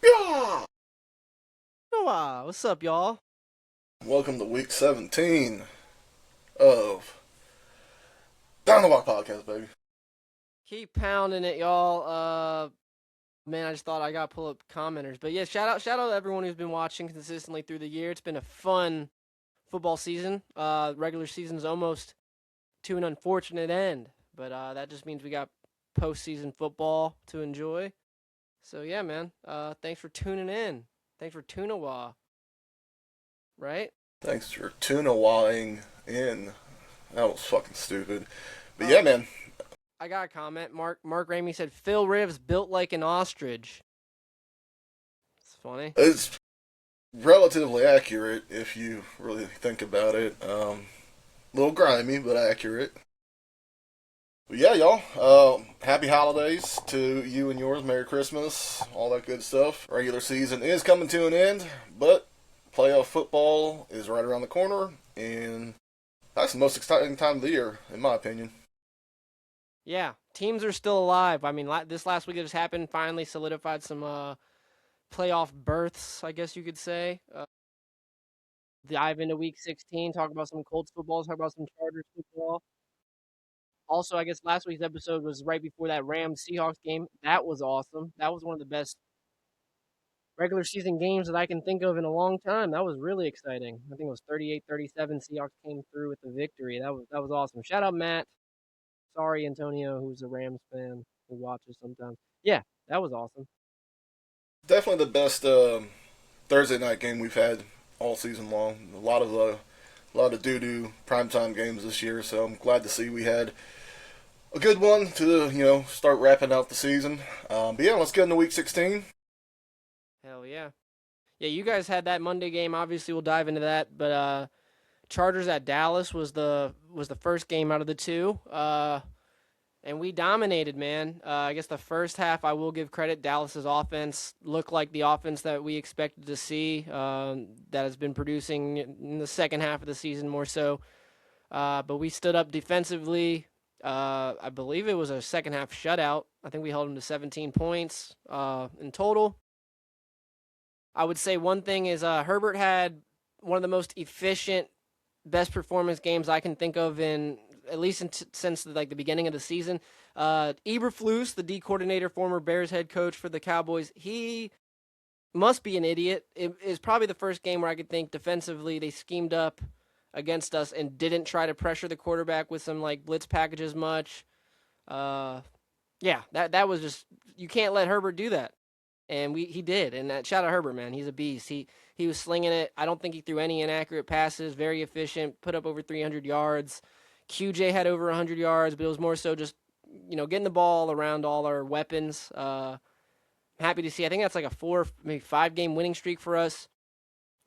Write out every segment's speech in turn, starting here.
Yeah! Noah, what's up, y'all? Welcome to week 17 of Down the Walk Podcast, baby. Keep pounding it, y'all. Man, I just thought I got to pull up commenters, but yeah, shout out to everyone who's been watching consistently through the year. It's been a fun football season. Regular season's almost to an unfortunate end, but that just means we got postseason football to enjoy. So yeah, man. Thanks for tuning in. Thanks for Tunawa. Right? Thanks for tuna-wahing in. That was fucking stupid. But Uh, yeah, man. I got a comment. Mark Ramey said Phil Rivers built like an ostrich. It's funny. It's relatively accurate if you really think about it. A little grimy, but accurate. But yeah, y'all. Happy holidays to you and yours. Merry Christmas. All that good stuff. Regular season is coming to an end, but playoff football is right around the corner, and that's the most exciting time of the year, in my opinion. Yeah, teams are still alive. I mean, this last week that just happened finally solidified some playoff berths, I guess you could say. Dive into Week 16, talk about some Colts football, talk about some Chargers football. Also, I guess last week's episode was right before that Rams Seahawks game. That was awesome. That was one of the best regular season games that I can think of in a long time. That was really exciting. I think it was 38-37. Seahawks came through with the victory. That was awesome. Shout out Matt. Sorry, Antonio, who's a Rams fan who watches sometimes. Yeah, that was awesome. Definitely the best Thursday night game we've had all season long. A lot of doo doo primetime games this year, so I'm glad to see we had a good one to start wrapping out the season. But yeah, let's get into week 16. Hell yeah. Yeah, you guys had that Monday game. Obviously, we'll dive into that. But Chargers at Dallas was the first game out of the two. And we dominated, man. I guess the first half, I will give credit. Dallas's offense looked like the offense that we expected to see. That has been producing in the second half of the season more so. But we stood up defensively. I believe it was a second half shutout. I think we held them to 17 points in total. I would say one thing is Herbert had one of the most efficient, best performance games I can think of in at least since like the beginning of the season. Eberflus, the D coordinator, former Bears head coach for the Cowboys, he must be an idiot. It is probably the first game where I could think defensively they schemed up against us and didn't try to pressure the quarterback with some like blitz packages much. Uh, yeah, that was just you can't let Herbert do that, and he did. And that shout out Herbert, man, he's a beast. He was slinging it. I don't think he threw any inaccurate passes. Very efficient. Put up over 300 yards. QJ had over 100 yards, but it was more so just getting the ball around all our weapons. Happy to see. I think that's like a 4, maybe 5 game winning streak for us.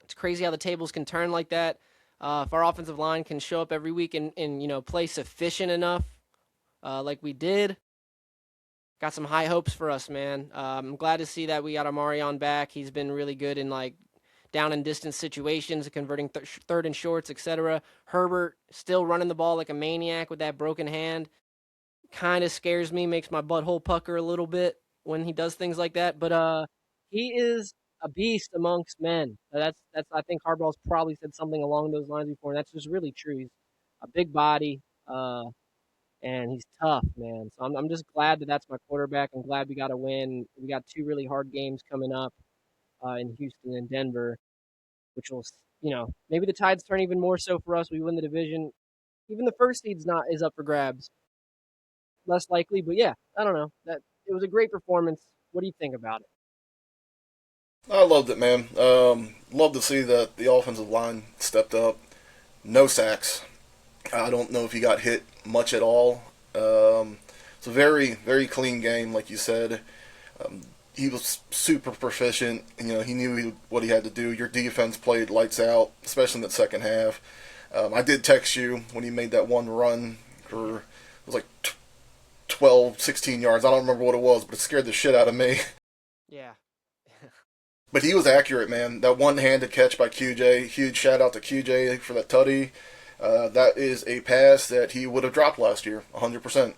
It's crazy how the tables can turn like that. If our offensive line can show up every week and play sufficient enough, like we did, got some high hopes for us, man. I'm glad to see that we got Amarion back. He's been really good in like down and distance situations, converting third and shorts, etc. Herbert still running the ball like a maniac with that broken hand. Kind of scares me, makes my butthole pucker a little bit when he does things like that. But he is a beast amongst men. That's I think Harbaugh's probably said something along those lines before, and that's just really true. He's a big body. And he's tough, man. So I'm just glad that that's my quarterback. I'm glad we got a win. We got two really hard games coming up in Houston and Denver, which will, maybe the tides turn even more so for us. We win the division. Even the first seed's not is up for grabs. Less likely, but yeah, I don't know. That it was a great performance. What do you think about it? I loved it, man. Love to see that the offensive line stepped up. No sacks. I don't know if he got hit much at all. It's a very, very clean game, like you said. Um, he was super proficient. He knew what he had to do. Your defense played lights out, especially in that second half. I did text you when he made that one run for, it was like 12, 16 yards. I don't remember what it was, but it scared the shit out of me. Yeah, But he was accurate, man. That one-handed catch by QJ. Huge shout out to QJ for that tutty. That is a pass that he would have dropped last year, 100%.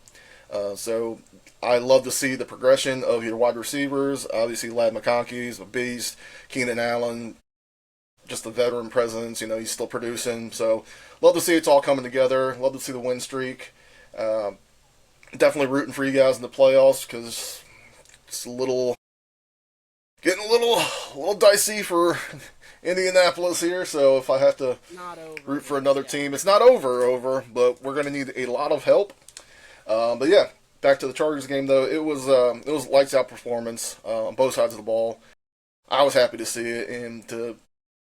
So I love to see the progression of your wide receivers. Obviously, Lad McConkey's a beast. Keenan Allen, just the veteran presence. He's still producing. So, love to see it's all coming together. Love to see the win streak. Uh, Definitely rooting for you guys in the playoffs because it's getting a little dicey for Indianapolis here. So if I have to Not over, root for but another yeah. team, it's not over, but we're going to need a lot of help. But yeah, back to the Chargers game though. It was lights out performance on both sides of the ball. I was happy to see it and to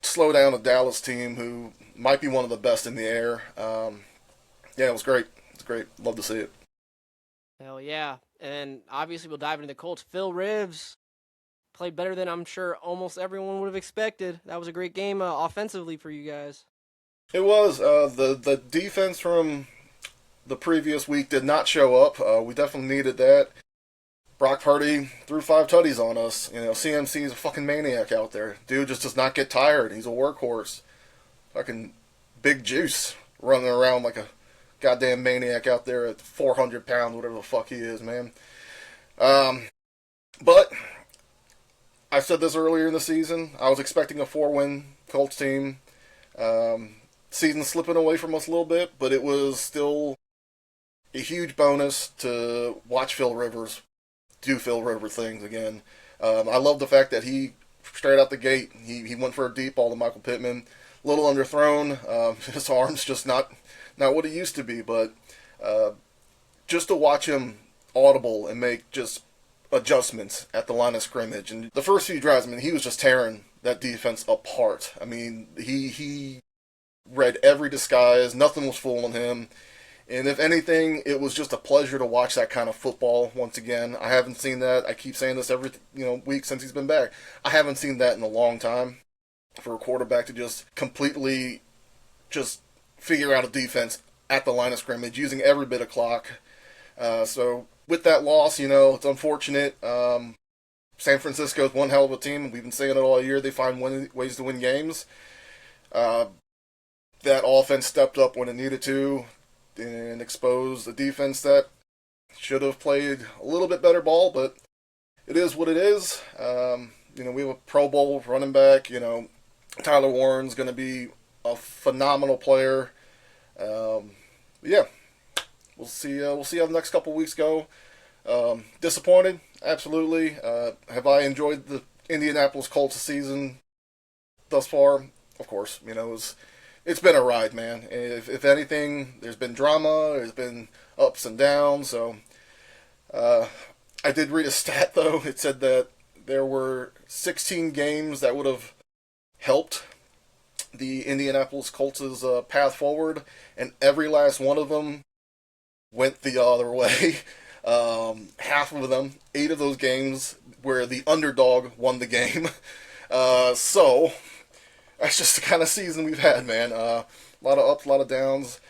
slow down a Dallas team who might be one of the best in the air. Yeah, it was great. It's great. Love to see it. Hell yeah. And obviously, we'll dive into the Colts. Phil Rivers played better than I'm sure almost everyone would have expected. That was a great game offensively for you guys. It was the defense from the previous week did not show up. We definitely needed that. Brock Purdy threw 5 tutties on us. CMC is a fucking maniac out there. Dude just does not get tired. He's a workhorse. Fucking big juice running around like a goddamn maniac out there at 400 pounds, whatever the fuck he is, man. Um, but I said this earlier in the season. I was expecting a 4-win Colts team. Season slipping away from us a little bit, but it was still a huge bonus to watch Phil Rivers do Phil Rivers things again. I love the fact that he straight out the gate he went for a deep ball to Michael Pittman. A little underthrown. His arm's just not what it used to be, but just to watch him audible and make just adjustments at the line of scrimmage. And the first few drives, he was just tearing that defense apart. He read every disguise. Nothing was fooling him. And if anything, it was just a pleasure to watch that kind of football once again. I haven't seen that. I keep saying this every week since he's been back. I haven't seen that in a long time for a quarterback to just completely just figure out a defense at the line of scrimmage using every bit of clock. So with that loss, it's unfortunate. San Francisco's one hell of a team. We've been saying it all year. They find ways to win games. Uh, that offense stepped up when it needed to and exposed a defense that should have played a little bit better ball, but it is what it is. We have a Pro Bowl running back. Tyler Warren's going to be a phenomenal player. Yeah, we'll see. We'll see how the next couple weeks go. Disappointed, absolutely. Have I enjoyed the Indianapolis Colts season thus far? Of course, it's been a ride, man. If anything, there's been drama, there's been ups and downs. So, I did read a stat though. It said that there were 16 games that would have helped the Indianapolis Colts' path forward, and every last one of them went the other way. Half of them, 8 of those games, where the underdog won the game. So that's just the kind of season we've had, man. A lot of ups, a lot of downs.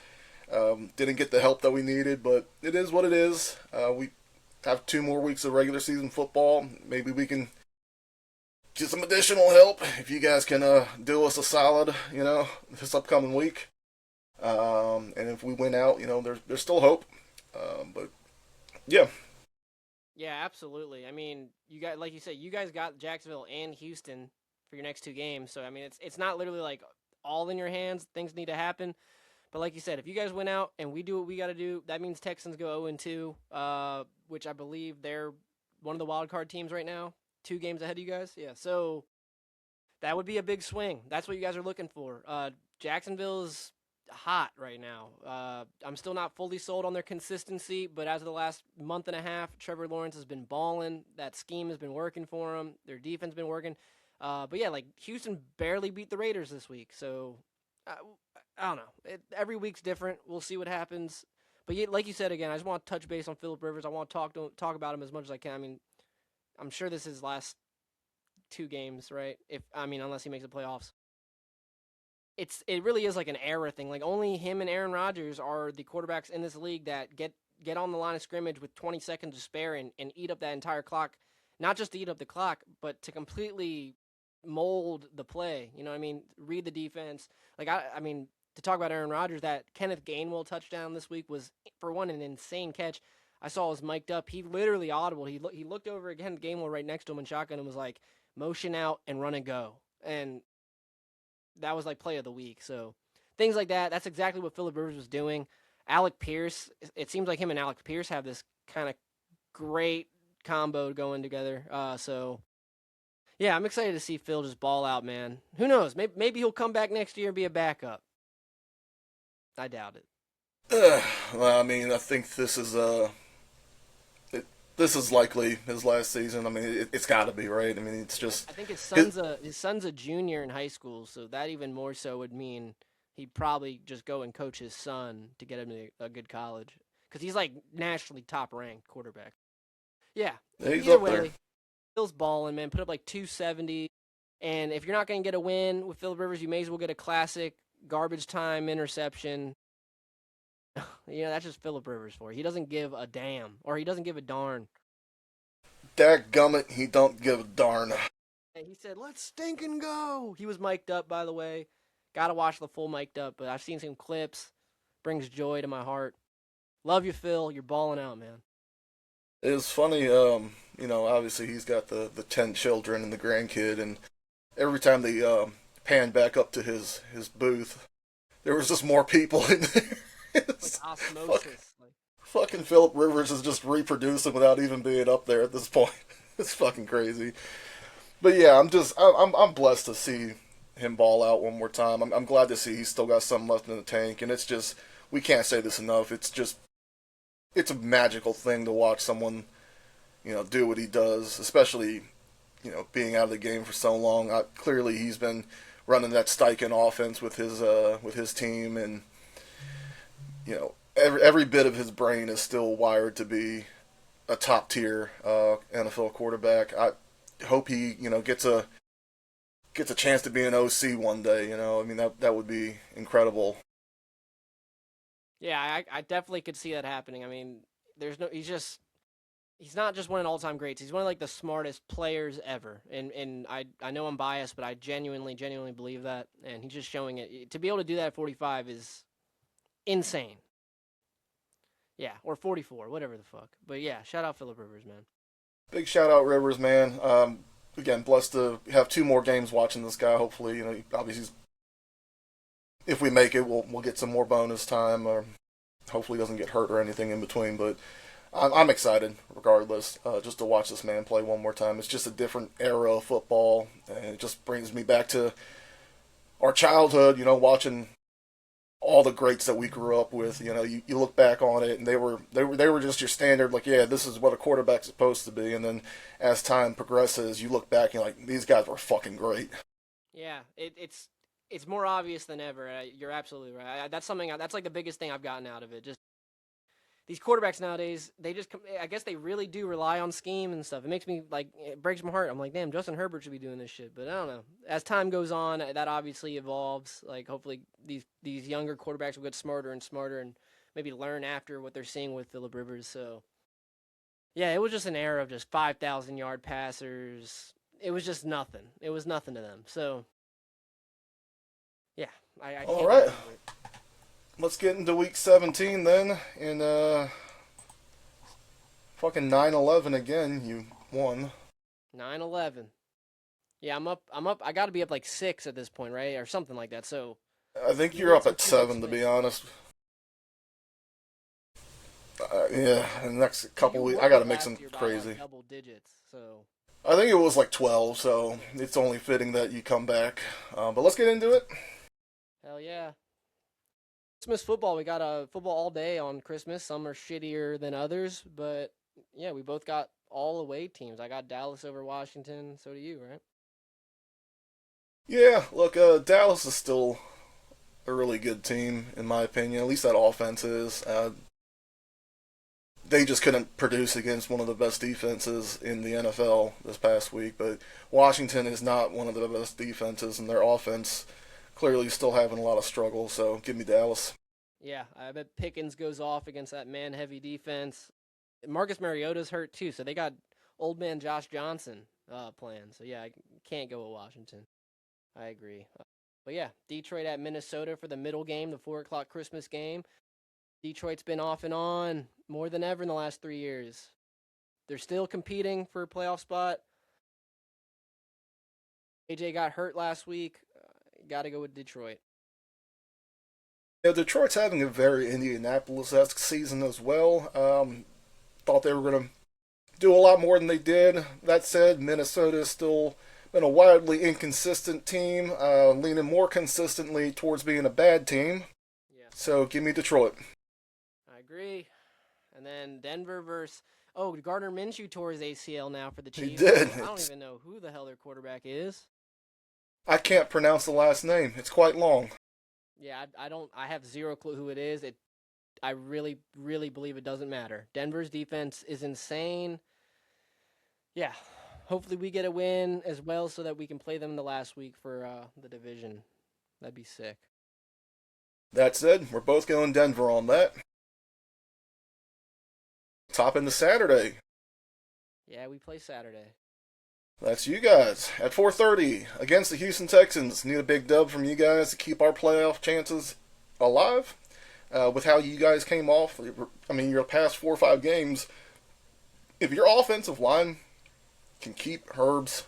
Didn't get the help that we needed, but it is what it is. We have 2 more weeks of regular season football. Maybe we can get some additional help if you guys can do us a solid, this upcoming week. And if we win out, there's still hope. But yeah, Yeah, absolutely. You got like you said, you guys got Jacksonville and Houston for your next 2 games. So it's not literally like all in your hands. Things need to happen. But like you said, if you guys win out and we do what we got to do, that means Texans go 0-2, which I believe they're one of the wild card teams right now, 2 games ahead of you guys. Yeah, so that would be a big swing. That's what you guys are looking for. Jacksonville's hot right now. I'm still not fully sold on their consistency, but as of the last month and a half, Trevor Lawrence has been balling. That scheme has been working for him. Their defense has been working. But yeah, like Houston barely beat the Raiders this week, so I don't know. Every week's different. We'll see what happens. But yeah, like you said again, I just want to touch base on Philip Rivers. I want to talk about him as much as I can. I'm sure this is his last 2 games, right? Unless he makes the playoffs. It really is like an era thing. Like only him and Aaron Rodgers are the quarterbacks in this league that get on the line of scrimmage with 20 seconds to spare and eat up that entire clock. Not just to eat up the clock, but to completely mold the play. You know what I mean? Read the defense. Like to talk about Aaron Rodgers, that Kenneth Gainwell touchdown this week was, for one, an insane catch. I saw was mic'd up. He literally audible. He looked over again. Gainwell right next to him in shotgun and was like, motion out and run and go. And that was like play of the week. So things like that. That's exactly what Phillip Rivers was doing. Alec Pierce. It seems like him and Alec Pierce have this kind of great combo going together. So yeah, I'm excited to see Phil just ball out, man. Who knows? Maybe he'll come back next year and be a backup. I doubt it. Well, I mean, I think this is likely his last season. I mean, it's got to be, right? I mean, it's just I think it, his son's a junior in high school, so that even more so would mean he'd probably just go and coach his son to get him to a good college because he's like nationally top ranked quarterback. Yeah. he's Either up there. way, Phil's balling, man. Put up like 270, and if you're not going to get a win with Phillip Rivers, you may as well get a classic garbage time interception. That's just Phillip Rivers for you. He doesn't give a damn, or he doesn't give a darn. Dadgummit, he don't give a darn. And he said, "Let's stink and go." He was mic'd up, by the way. Got to watch the full mic'd up, but I've seen some clips. Brings joy to my heart. Love you, Phil. You're balling out, man. It's funny, obviously he's got the 10 children and the grandkid, and every time they pan back up to his booth, there was just more people in there. Like It's osmosis. Like, fucking Philip Rivers is just reproducing without even being up there at this point. It's fucking crazy. But yeah, I'm blessed to see him ball out one more time. I'm glad to see he's still got some left in the tank, and it's just we can't say this enough. It's a magical thing to watch someone do what he does, especially being out of the game for so long. Clearly, he's been running that Steichen offense with his team, and every bit of his brain is still wired to be a top tier NFL quarterback. I hope he gets a chance to be an OC one day. I mean that would be incredible. yeah, I definitely could see that happening. I mean, he's not just one of the all-time greats. He's one of like the smartest players ever. And I know I'm biased, but I genuinely believe that. And he's just showing it. To be able to do that at 45 is insane. Yeah, or 44, whatever the fuck. But yeah, shout out Phillip Rivers, man. Big shout out Rivers, man. Again, blessed to have two more games watching this guy. Hopefully, obviously, if we make it, we'll get some more bonus time, or hopefully doesn't get hurt or anything in between. But I'm excited, regardless, just to watch this man play one more time. It's just a different era of football, and it just brings me back to our childhood. Watching all the greats that we grew up with. You look back on it, and they were just your standard. Like, yeah, this is what a quarterback's supposed to be. And then as time progresses, you look back and you're like, these guys were fucking great. Yeah, it's more obvious than ever. You're absolutely right. That's like the biggest thing I've gotten out of it. Just these quarterbacks nowadays, I guess they really do rely on scheme and stuff. It makes me like, it breaks my heart. I'm like, damn, Justin Herbert should be doing this shit. But I don't know. As time goes on, that obviously evolves. Like, hopefully these younger quarterbacks will get smarter and smarter and maybe learn after what they're seeing with Phillip Rivers. So yeah, it was just an era of just 5,000-yard passers. It was just nothing. It was nothing to them. So yeah, I All can't get right, over it. let's get into week 17 then. And fucking 9-11 again. You won. 9-11. Yeah, I'm up. I got to be up like 6 at this point, right, or something like that. So I think you you're need up some at teammates 7, to to be make. honest. Yeah, in the next Well, couple you weeks, I won got to it make last some year by like crazy. double digits. So I think it was like 12, so it's only fitting that you come back. But let's get into it. hell yeah. Christmas football. We got a football all day on Christmas. Some are shittier than others, but yeah, we both got all away teams. I got Dallas over Washington. So do you, right? Yeah, look, Dallas is still a really good team, in my opinion. At least that offense is. They just couldn't produce against one of the best defenses in the NFL this past week, but Washington is not one of the best defenses, and their offense clearly still having a lot of struggle, so give me Dallas. Yeah, I bet Pickens goes off against that man-heavy defense. Marcus Mariota's hurt too, so they got old man Josh Johnson playing. So yeah, I can't go with Washington. I agree. But yeah, Detroit at Minnesota for the middle game, the 4 o'clock Christmas game. Detroit's been off and on more than ever in the last 3 years. They're still competing for a playoff spot. AJ got hurt last week. Got to go with Detroit. Yeah, Detroit's having a very Indianapolis-esque season as well. Thought they were going to do a lot more than they did. That said, Minnesota is still been a wildly inconsistent team, leaning more consistently towards being a bad team. Yeah, So give me Detroit. I agree. And then Denver versus Gardner Minshew tore his ACL now for the He Chiefs. did. I don't even know who the hell their quarterback is. I can't pronounce the last name. It's quite long. Yeah, I don't. I have zero clue who it is. I really, really believe it doesn't matter. Denver's defense is insane. Yeah, hopefully we get a win as well so that we can play them the last week for the division. That'd be sick. That said, we're both going Denver on that. Top into Saturday. Yeah, we play Saturday. That's you guys at 4:30 against the Houston Texans. Need a big dub from you guys to keep our playoff chances alive. With how you guys came off, I mean, your past 4 or 5 games, if your offensive line can keep Herbs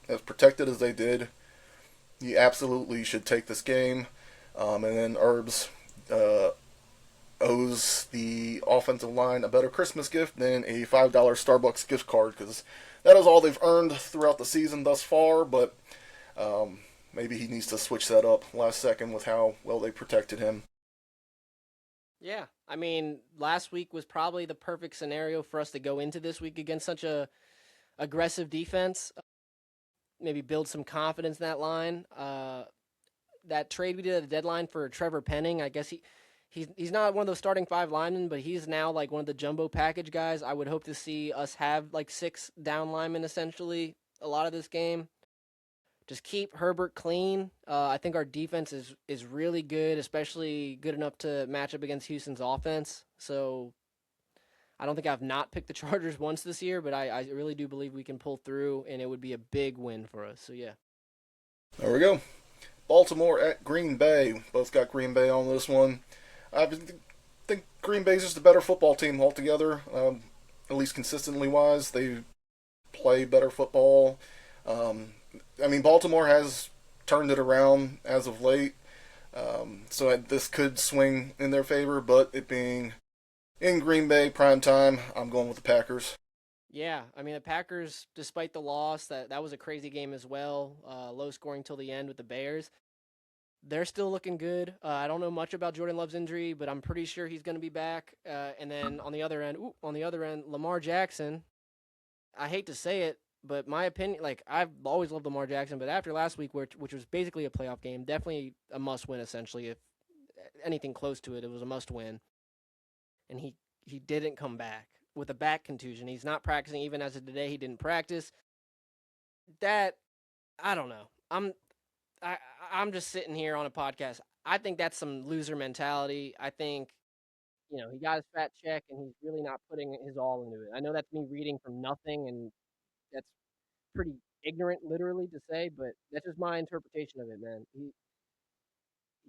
as protected as they did, you absolutely should take this game. And then Herbs owes the offensive line a better Christmas gift than a $5 Starbucks gift card, because that is all they've earned throughout the season thus far. But maybe he needs to switch that up last second with how well they protected him. Yeah, I mean, last week was probably the perfect scenario for us to go into this week against such a aggressive defense. Maybe build some confidence in that line. That trade we did at the deadline for Trevor Penning, I guess he's not one of those starting 5 linemen, but he's now like one of the jumbo package guys. I would hope to see us have like 6 down linemen essentially a lot of this game. Just keep Herbert clean. I think our defense is really good, especially good enough to match up against Houston's offense. So I don't think I've not picked the Chargers once this year, but I really do believe we can pull through, and it would be a big win for us. So yeah. There we go. Baltimore at Green Bay. Both got Green Bay on this one. I think Green Bay's just a better football team altogether, at least consistently wise. They play better football. I mean, Baltimore has turned it around as of late, so this could swing in their favor, but it being in Green Bay prime time, I'm going with the Packers. Yeah, I mean the Packers, despite the loss, that was a crazy game as well. Low scoring till the end with the Bears. They're still looking good. I don't know much about Jordan Love's injury, but I'm pretty sure he's going to be back. And then on the other end, Lamar Jackson. I hate to say it, but my opinion, like I've always loved Lamar Jackson, but after last week, which was basically a playoff game, definitely a must-win essentially. If anything close to it, it was a must-win. And he didn't come back with a back contusion. He's not practicing even as of today. He didn't practice. That I don't know. I'm just sitting here on a podcast. I think that's some loser mentality. I think, he got his fat check and he's really not putting his all into it. I know that's me reading from nothing, and that's pretty ignorant, literally, to say, but that's just my interpretation of it, man.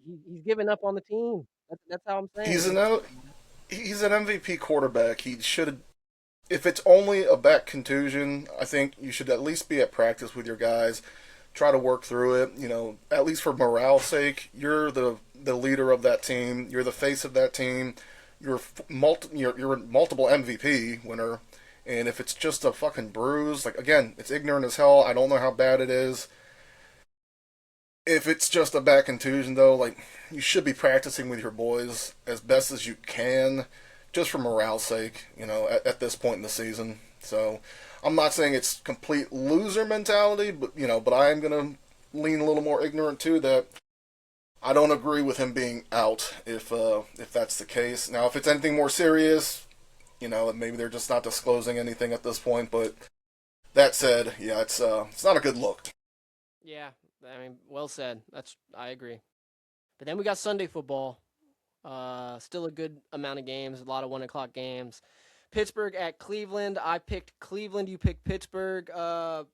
He's given up on the team. That's how I'm saying He's it. he's an MVP quarterback. He should have. If it's only a back contusion, I think you should at least be at practice with your guys. Try to work through it. At least for morale's sake, you're the leader of that team. You're the face of that team. You're a multiple MVP winner. And if it's just a fucking bruise, like again, it's ignorant as hell. I don't know how bad it is. If it's just a back contusion, though, like you should be practicing with your boys as best as you can, just for morale's sake. At this point in the season. So I'm not saying it's complete loser mentality, but I am gonna lean a little more ignorant too. That I don't agree with him being out if that's the case. Now, if it's anything more serious, maybe they're just not disclosing anything at this point. But that said, yeah, it's not a good look. Yeah, I mean, well said. I agree. But then we got Sunday football. Still a good amount of games, a lot of 1:00 games. Pittsburgh at Cleveland. I picked Cleveland. You picked Pittsburgh. I'm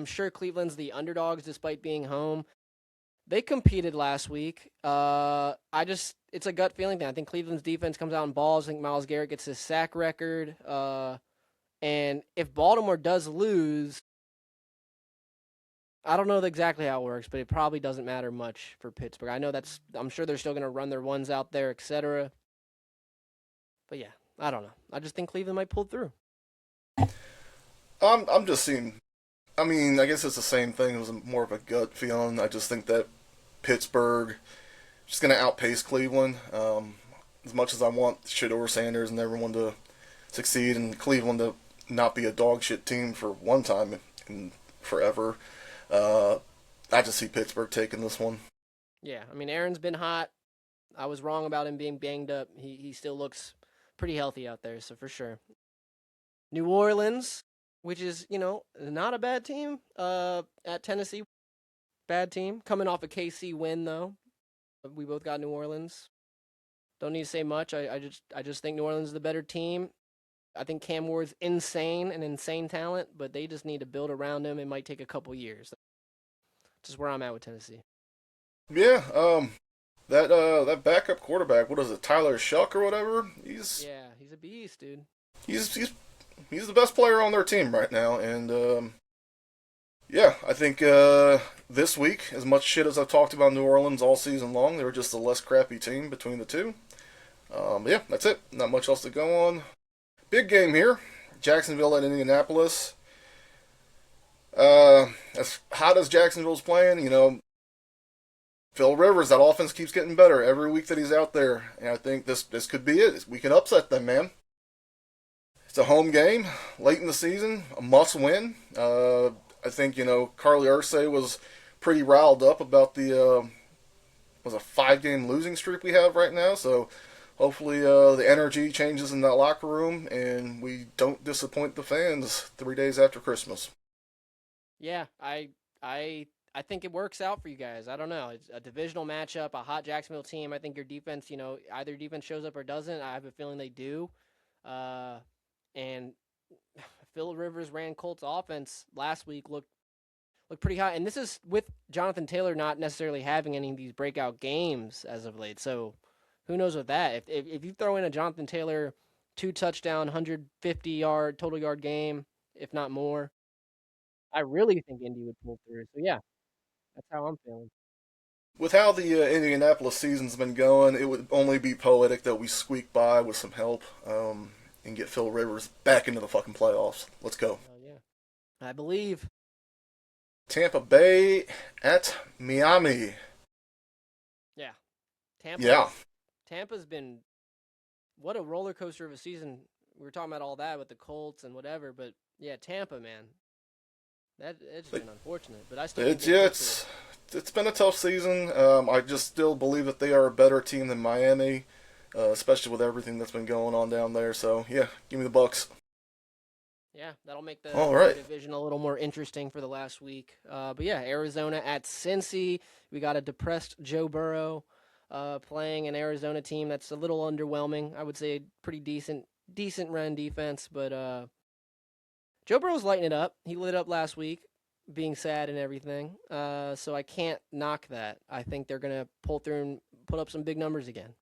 sure Cleveland's the underdogs despite being home. They competed last week. It's a gut feeling thing. I think Cleveland's defense comes out and balls. I think Myles Garrett gets his sack record. And if Baltimore does lose, I don't know exactly how it works, but it probably doesn't matter much for Pittsburgh. I'm sure they're still going to run their ones out there, etc. But yeah, I don't know. I just think Cleveland might pull through. I'm just seeing. I mean, I guess it's the same thing. It was more of a gut feeling. I just think that Pittsburgh just going to outpace Cleveland. As much as I want Shedeur Sanders and everyone to succeed and Cleveland to not be a dog shit team for one time in forever, I just see Pittsburgh taking this one. Yeah, I mean, Aaron's been hot. I was wrong about him being banged up. He still looks pretty healthy out there, so for sure. New Orleans, which is, not a bad team. At Tennessee, bad team. Coming off a KC win though. We both got New Orleans. Don't need to say much. I just think New Orleans is the better team. I think Cam Ward's insane and insane talent, but they just need to build around him. It might take a couple years. Just where I'm at with Tennessee. Yeah, that backup quarterback, what is it, Tyler Shuck or whatever? Yeah, he's a beast, dude. He's he's the best player on their team right now, and yeah, I think this week, as much shit as I've talked about New Orleans all season long, they were just a less crappy team between the two. Yeah, that's it. Not much else to go on. Big game here, Jacksonville at Indianapolis. As hot as Jacksonville's playing, Phil Rivers, that offense keeps getting better every week that he's out there, and I think this could be it. We can upset them, man. It's a home game, late in the season, a must win. I think Carly Ursay was pretty riled up about the was a 5-game losing streak we have right now. So hopefully the energy changes in that locker room and we don't disappoint the fans 3 days after Christmas. Yeah, I think it works out for you guys. I don't know. It's a divisional matchup, a hot Jacksonville team. I think your defense, either defense shows up or doesn't. I have a feeling they do. And Phil Rivers ran Colts offense last week looked pretty hot. And this is with Jonathan Taylor not necessarily having any of these breakout games as of late. So who knows with that? If you throw in a Jonathan Taylor 2 touchdown, 150-yard total yard game, if not more, I really think Indy would pull through. So yeah, that's how I'm feeling. With how the Indianapolis season's been going, it would only be poetic that we squeak by with some help and get Phil Rivers back into the fucking playoffs. Let's go. Oh yeah, I believe. Tampa Bay at Miami. Yeah, Tampa. Yeah. Tampa's been what a roller coaster of a season. We were talking about all that with the Colts and whatever, but yeah, Tampa, man, it's been unfortunate. But I still think it's been a tough season. I just still believe that they are a better team than Miami, especially with everything that's been going on down there. So yeah, give me the Bucks. Yeah, that'll make the All right. division a little more interesting for the last week. But yeah, Arizona at Cincy. We got a depressed Joe Burrow playing an Arizona team that's a little underwhelming. I would say pretty decent run defense, but Joe Burrow's lighting it up. He lit up last week, being sad and everything. So I can't knock that. I think they're gonna pull through and put up some big numbers again.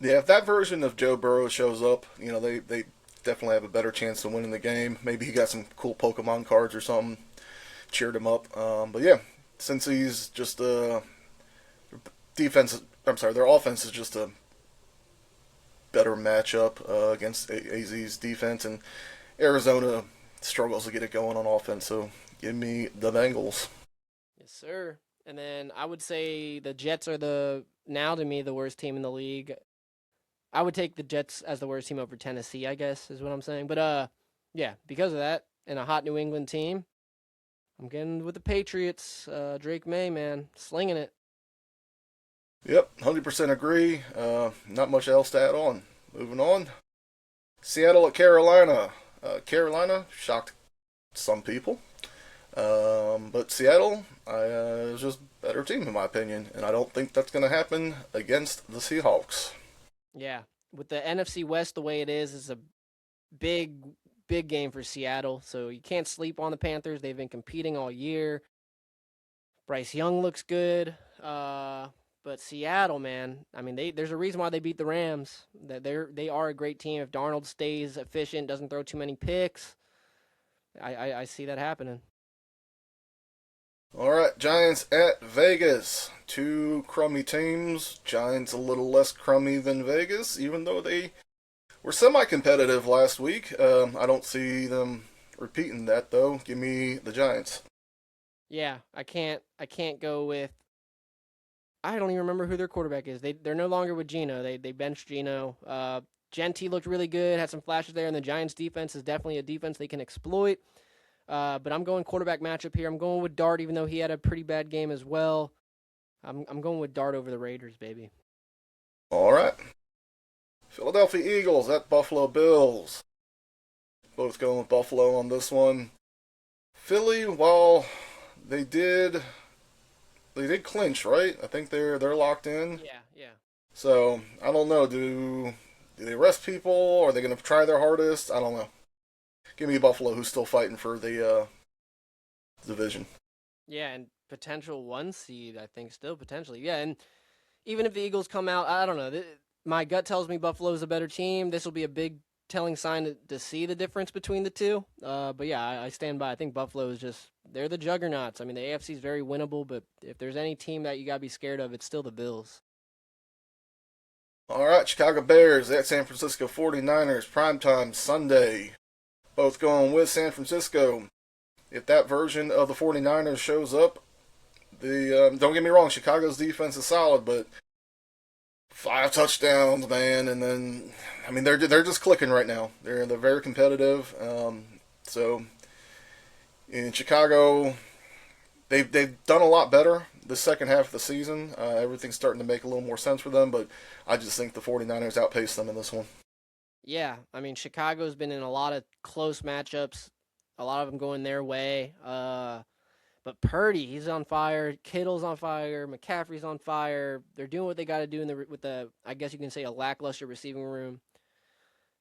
Yeah, if that version of Joe Burrow shows up, they definitely have a better chance of winning the game. Maybe he got some cool Pokemon cards or something, cheered him up. But yeah, since he's just defense, I'm sorry, their offense is just a better matchup against AZ's defense, and Arizona struggles to get it going on offense. So give me the Bengals. Yes, sir. And then I would say the Jets are now to me the worst team in the league. I would take the Jets as the worst team over Tennessee, I guess, is what I'm saying. But yeah, because of that, and a hot New England team, I'm getting with the Patriots. Drake May, man, slinging it. Yep, 100% agree. Not much else to add on. Moving on. Seattle at Carolina. Carolina shocked some people. But Seattle is just a better team, in my opinion. And I don't think that's going to happen against the Seahawks. Yeah, with the NFC West the way it is, it's a big game for Seattle. So you can't sleep on the Panthers. They've been competing all year. Bryce Young looks good. But Seattle, man, I mean, there's a reason why they beat the Rams. That they are a great team. If Darnold stays efficient, doesn't throw too many picks, I see that happening. All right, Giants at Vegas. Two crummy teams. Giants a little less crummy than Vegas, even though they were semi-competitive last week. I don't see them repeating that though. Give me the Giants. Yeah, I can't go with. I don't even remember who their quarterback is. They're no longer with Geno. They benched Geno. Genti looked really good, had some flashes there, and the Giants' defense is definitely a defense they can exploit. But I'm going quarterback matchup here. I'm going with Dart, even though he had a pretty bad game as well. I'm going with Dart over the Raiders, baby. All right. Philadelphia Eagles at Buffalo Bills. Both going with Buffalo on this one. Philly, while they did clinch, right? I think they're locked in. Yeah, yeah. So I don't know. Do they rest people? Are they going to try their hardest? I don't know. Give me Buffalo, who's still fighting for the division. Yeah, and potential one seed, I think, still potentially. Yeah, and even if the Eagles come out, I don't know. My gut tells me Buffalo's a better team. This will be a big telling sign to see the difference between the two. But yeah, I stand by. I think Buffalo is they're the juggernauts. I mean, the AFC is very winnable, but if there's any team that you got to be scared of, it's still the Bills. All right, Chicago Bears at San Francisco 49ers, primetime Sunday. Both going with San Francisco. If that version of the 49ers shows up, don't get me wrong, Chicago's defense is solid, but 5 touchdowns, man, and then I mean they're just clicking right now. They're very competitive. So in Chicago, they've done a lot better the second half of the season. Everything's starting to make a little more sense for them, but I just think the 49ers outpaced them in this one. Yeah, I mean, Chicago's been in a lot of close matchups, a lot of them going their way. But Purdy, he's on fire. Kittle's on fire. McCaffrey's on fire. They're doing what they got to do with the, I guess you can say, a lackluster receiving room.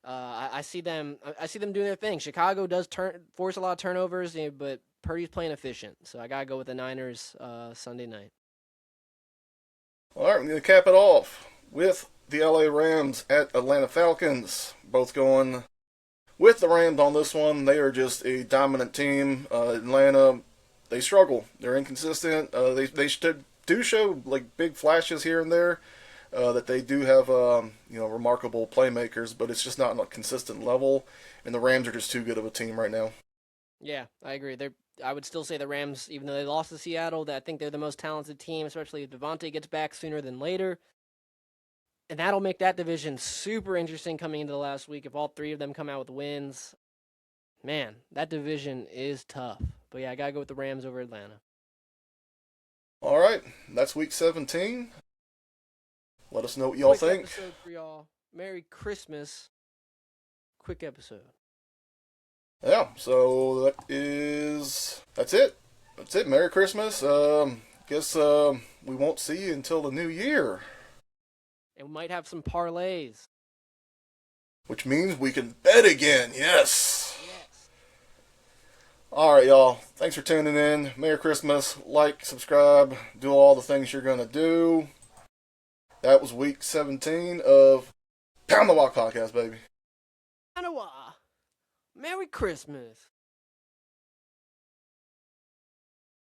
I see them. I see them doing their thing. Chicago does force a lot of turnovers, but Purdy's playing efficient. So I gotta go with the Niners Sunday night. All right, we're going to cap it off with the LA Rams at Atlanta Falcons. Both going with the Rams on this one. They are just a dominant team. Atlanta, they struggle. They're inconsistent. They do show like big flashes here and there. That they do have remarkable playmakers, but it's just not on a consistent level. And the Rams are just too good of a team right now. Yeah, I agree. I would still say the Rams, even though they lost to Seattle, that I think they're the most talented team, especially if Devontae gets back sooner than later. And that'll make that division super interesting coming into the last week if all three of them come out with wins. Man, that division is tough. But yeah, I gotta go with the Rams over Atlanta. All right, that's week 17. Let us know what y'all Quick think. episode for y'all. Merry Christmas. Quick episode. Yeah, so that's it. That's it. Merry Christmas. Guess we won't see you until the new year. And we might have some parlays. Which means we can bet again. Yes. Yes. All right, y'all. Thanks for tuning in. Merry Christmas. Like, subscribe, do all the things you're going to do. That was week 17 of Pound the Walk podcast, baby. Anawa. Merry Christmas.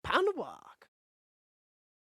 Pound the Walk.